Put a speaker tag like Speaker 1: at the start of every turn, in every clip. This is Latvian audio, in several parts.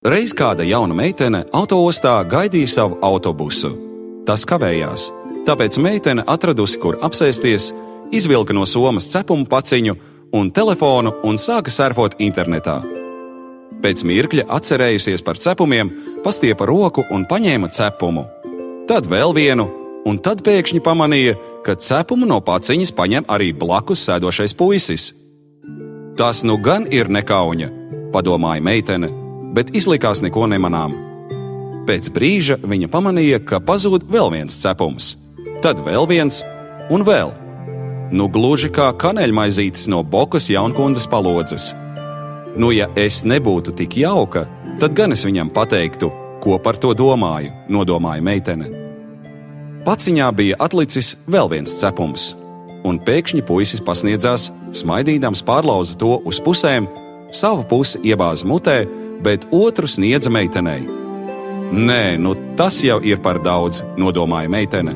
Speaker 1: Reiz kāda jauna meitene autoostā gaidīja savu autobusu. Tas kavējās, tāpēc meitene atradusi, kur apsēsties, izvilka no somas cepumu paciņu un telefonu un sāka surfot internetā. Pēc mirkļa atcerējusies par cepumiem, pastiepa roku un paņēma cepumu. Tad vēl vienu, un tad pēkšņi pamanīja, ka cepumu no paciņas paņem arī blakus sēdošais puisis. Tas nu gan ir nekauņa, padomāja meitene, bet izlikās neko nemanām. Pēc brīža viņa pamanīja, ka pazūd vēl viens cepums, tad vēl viens un vēl. Nu gluži kā kaneļmaizītis no Bokas jaunkundzes palodzes. Nu, ja es nebūtu tik jauka, tad gan es viņam pateiktu, ko par to domāju, nodomāja meitene. Paciņā bija atlicis vēl viens cepums, un pēkšņi puisis pasniedzās, smaidīdams pārlauza to uz pusēm, savu pusi iebāza mutē, bet otru sniedza meitenei. Nē, nu tas jau ir par daudz, nodomāja meitene,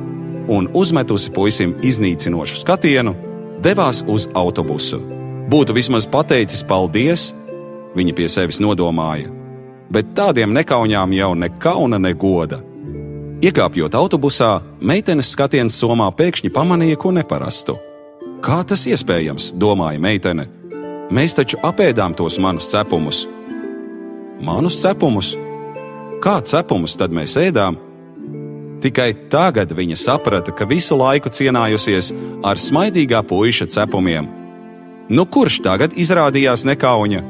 Speaker 1: un uzmetusi puisim iznīcinošu skatienu, devās uz autobusu. Būtu vismaz pateicis paldies, viņa pie sevis nodomāja, bet tādiem nekauņām jau ne kauna, ne goda. Iekāpjot autobusā, meitenes skatiens somā pēkšņi pamanīja ko neparastu. Kā tas iespējams, domāja meitene. Mēs taču apēdām tos manus cepumus. Manus cepumus? Kā cepumus tad mēs ēdām? Tikai tagad viņa saprata, ka visu laiku cienājusies ar smaidīgā puiša cepumiem. Nu kurš tagad izrādījās nekauņa?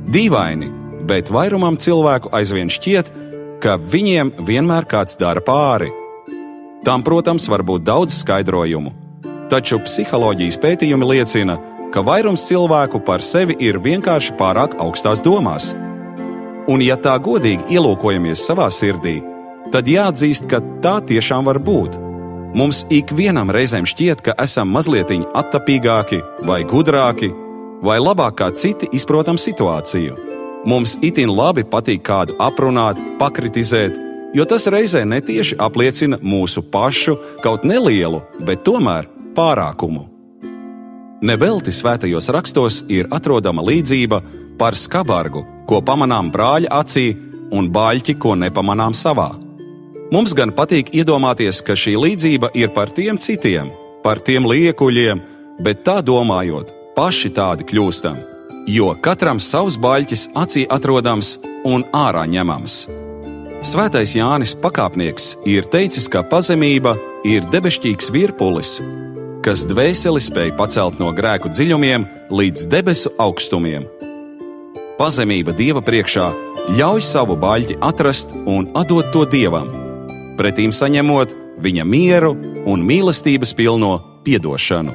Speaker 1: Dīvaini, bet vairumam cilvēku aizvien šķiet, ka viņiem vienmēr kāds dara pāri. Tam, protams, var būt daudz skaidrojumu, taču psiholoģijas pētījumi liecina, ka vairums cilvēku par sevi ir vienkārši pārāk augstās domās. Un ja tā godīgi ielūkojamies savā sirdī, tad jāatzīst, ka tā tiešām var būt. Mums ikvienam reizēm šķiet, ka esam mazlietiņ attapīgāki vai gudrāki, vai labāk kā citi izprotam situāciju. Mums itin labi patīk kādu aprunāt, pakritizēt, jo tas reizē netieši apliecina mūsu pašu kaut nelielu, bet tomēr pārākumu. Nevelti svētajos rakstos ir atrodama līdzība par skabargu, ko pamanām brāļa acī, un baļķi, ko nepamanām savā. Mums gan patīk iedomāties, ka šī līdzība ir par tiem citiem, par tiem liekuļiem, bet tā domājot, paši tādi kļūstam. Jo katram savs baļķis acī atrodams un ārā ņemams. Svētais Jānis Pakāpnieks ir teicis, ka pazemība ir debešķīgs virpulis, kas dvēseli spēj pacelt no grēku dziļumiem līdz debesu augstumiem. Pazemība Dieva priekšā ļauj savu baļķi atrast un atdot to Dievam, pretīm saņemot viņa mieru un mīlestības pilno piedošanu.